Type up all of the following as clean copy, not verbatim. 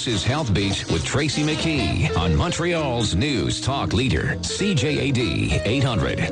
This is Health Beat with Tracy McKee on Montreal's News Talk Leader, CJAD 800.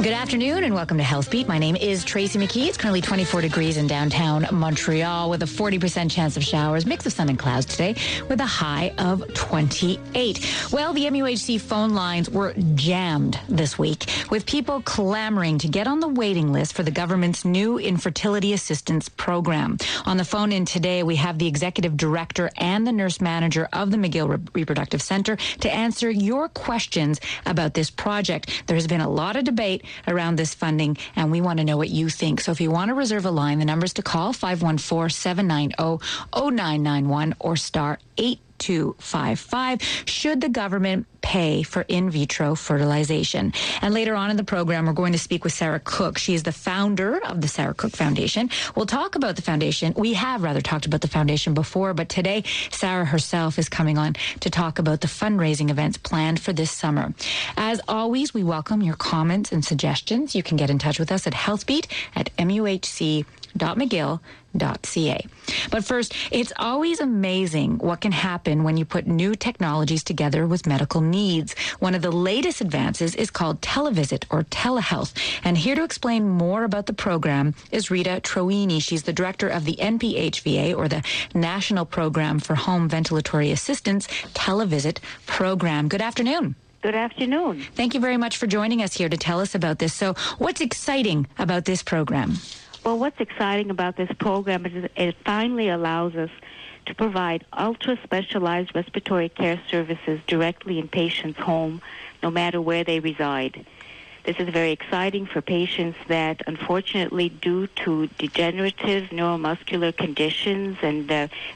Good afternoon and welcome to Health Beat. My name is Tracy McKee. It's currently 24 degrees in downtown Montreal with a 40% chance of showers, mix of sun and clouds today with a high of 28. Well, the MUHC phone lines were jammed this week with people clamoring to get on the waiting list for the government's new infertility assistance program. On the phone in today, we have the executive director and the nurse manager of the McGill Reproductive Center to answer your questions about this project. There has been a lot of debate around this funding, and we want to know what you think. So if you want to reserve a line, the numbers to call 514-790-0991 or star 8255 should the government pay for in vitro fertilization. And later on in the program, we're going to speak with Sarah Cook. She is the founder of the Sarah Cook Foundation. We'll talk about the foundation. We have rather talked about the foundation before, but today Sarah herself is coming on to talk about the fundraising events planned for this summer. As always, we welcome your comments and suggestions. You can get in touch with us at healthbeat@muhc.mcgill.ca. But first, it's always amazing what can happen when you put new technologies together with medical needs. One of the latest advances is called Televisit or telehealth. And here to explain more about the program is Rita Troini. She's the director of the NPHVA or the National Program for Home Ventilatory Assistance Televisit program. Good afternoon. Good afternoon. Thank you very much for joining us here to tell us about this. So what's exciting about this program? Well, what's exciting about this program is it finally allows us to provide ultra-specialized respiratory care services directly in patients' home, no matter where they reside. This is very exciting for patients that, unfortunately, due to degenerative neuromuscular conditions and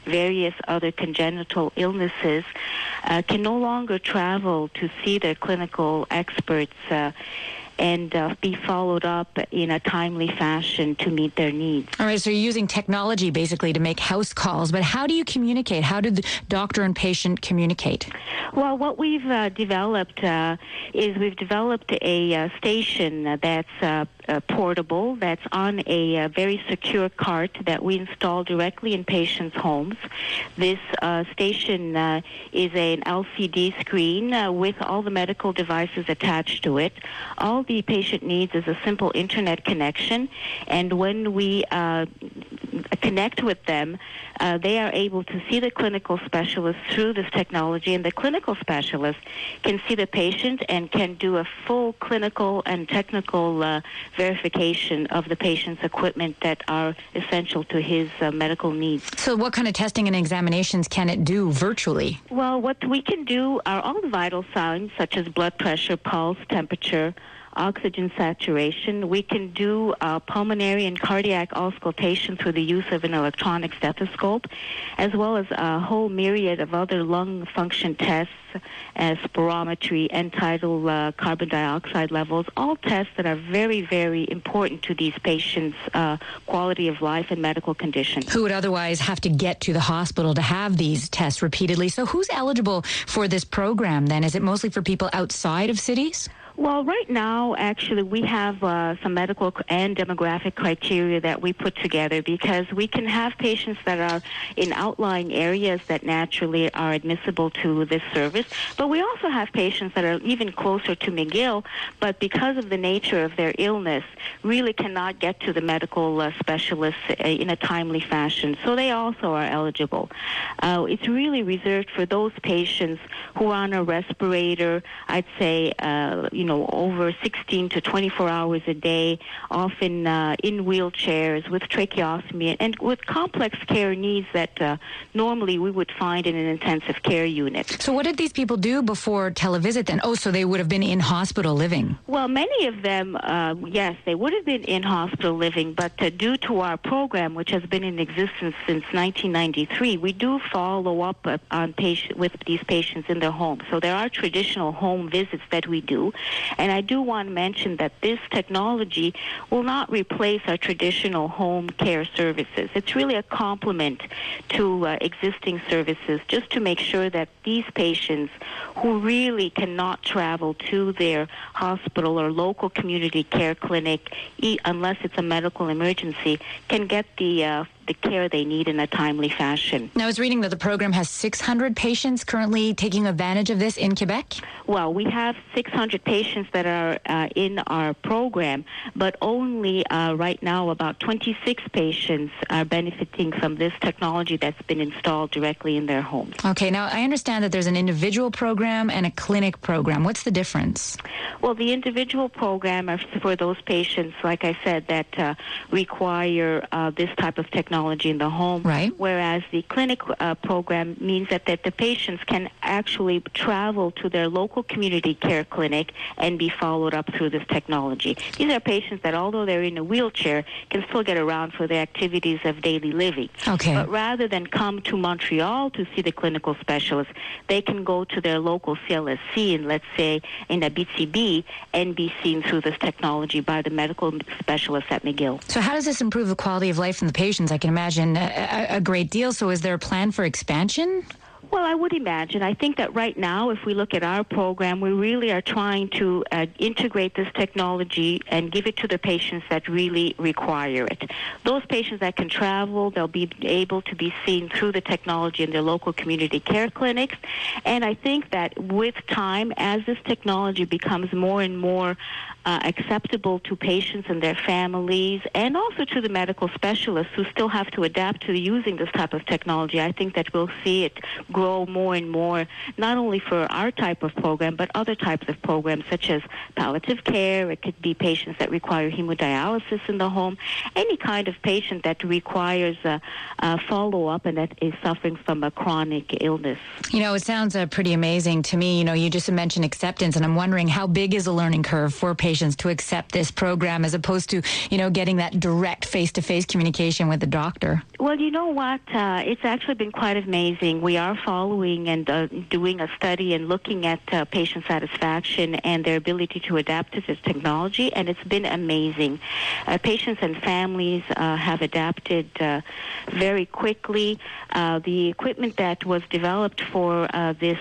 various other congenital illnesses, can no longer travel to see their clinical experts and be followed up in a timely fashion to meet their needs. All right, so you're using technology basically to make house calls, but how do you communicate? How do the doctor and patient communicate? Well, what we've developed is we've developed a station that's portable, that's on a very secure cart that we install directly in patients' homes. This station is an LCD screen with all the medical devices attached to it. All the patient needs is a simple internet connection, and when we connect with them, they are able to see the clinical specialist through this technology, and the clinical specialist can see the patient and can do a full clinical and technical verification of the patient's equipment that are essential to his medical needs. So what kind of testing and examinations can it do virtually? Well, what we can do are all the vital signs, such as blood pressure, pulse, temperature, oxygen saturation. We can do pulmonary and cardiac auscultation through the use of an electronic stethoscope, as well as a whole myriad of other lung function tests, as spirometry, end-tidal carbon dioxide levels, all tests that are very, very important to these patients' quality of life and medical condition. Who would otherwise have to get to the hospital to have these tests repeatedly. So who's eligible for this program then? Is it mostly for people outside of cities? Well, right now, actually, we have some medical and demographic criteria that we put together because we can have patients that are in outlying areas that naturally are admissible to this service, but we also have patients that are even closer to McGill, but because of the nature of their illness, really cannot get to the medical specialists in a timely fashion, so they also are eligible. It's really reserved for those patients who are on a respirator, I'd say, over 16 to 24 hours a day, often in wheelchairs with tracheostomy and with complex care needs that normally we would find in an intensive care unit. So what did these people do before Televisit then? Oh, so they would have been in hospital living. Well, many of them, yes, they would have been in hospital living, but due to our program, which has been in existence since 1993, we do follow up on with these patients in their homes. So there are traditional home visits that we do. And I do want to mention that this technology will not replace our traditional home care services. It's really a complement to existing services just to make sure that these patients who really cannot travel to their hospital or local community care clinic unless it's a medical emergency can get the the care they need in a timely fashion. Now, I was reading that the program has 600 patients currently taking advantage of this in Quebec. Well, we have 600 patients that are in our program, but only right now about 26 patients are benefiting from this technology that's been installed directly in their homes. Okay, now I understand that there's an individual program and a clinic program. What's the difference? Well, the individual program are for those patients, like I said, that require this type of technology in the home. Right. Whereas the clinic program means that the patients can actually travel to their local community care clinic and be followed up through this technology. These are patients that, although they're in a wheelchair, can still get around for their activities of daily living. Okay. But rather than come to Montreal to see the clinical specialist, they can go to their local CLSC, and let's say in Abitibi, and be seen through this technology by the medical specialist at McGill. So how does this improve the quality of life from the patients? I can imagine a great deal. So is there a plan for expansion? Well, I would imagine. I think that right now, if we look at our program, we really are trying to integrate this technology and give it to the patients that really require it. Those patients that can travel, they'll be able to be seen through the technology in their local community care clinics. And I think that with time, as this technology becomes more and more acceptable to patients and their families, and also to the medical specialists who still have to adapt to using this type of technology, I think that we'll see it grow more and more, not only for our type of program, but other types of programs such as palliative care. It could be patients that require hemodialysis in the home, any kind of patient that requires a follow-up and that is suffering from a chronic illness. You know, it sounds pretty amazing to me. You know, you just mentioned acceptance, and I'm wondering how big is the learning curve for patients to accept this program as opposed to, you know, getting that direct face-to-face communication with the doctor? Well, you know what? It's actually been quite amazing. We are following and doing a study and looking at patient satisfaction and their ability to adapt to this technology, and it's been amazing. Patients and families have adapted very quickly. The equipment that was developed for this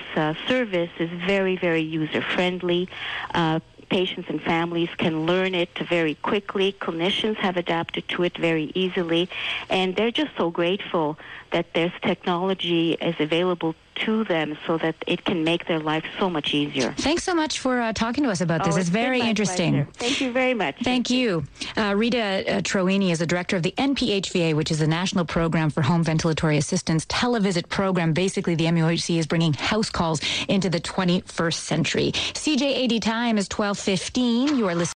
service is very, very user-friendly. Patients and families can learn it very quickly. Clinicians have adapted to it very easily, and they're just so grateful that this technology is available to them so that it can make their life so much easier. Thanks so much for talking to us about this. It's very interesting. Pleasure. Thank you very much. Thank you. Rita Troini is the director of the NPHVA, which is the National Program for Home Ventilatory Assistance Televisit program. Basically, the MUHC is bringing house calls into the 21st century. CJAD time is 12:15. You are listening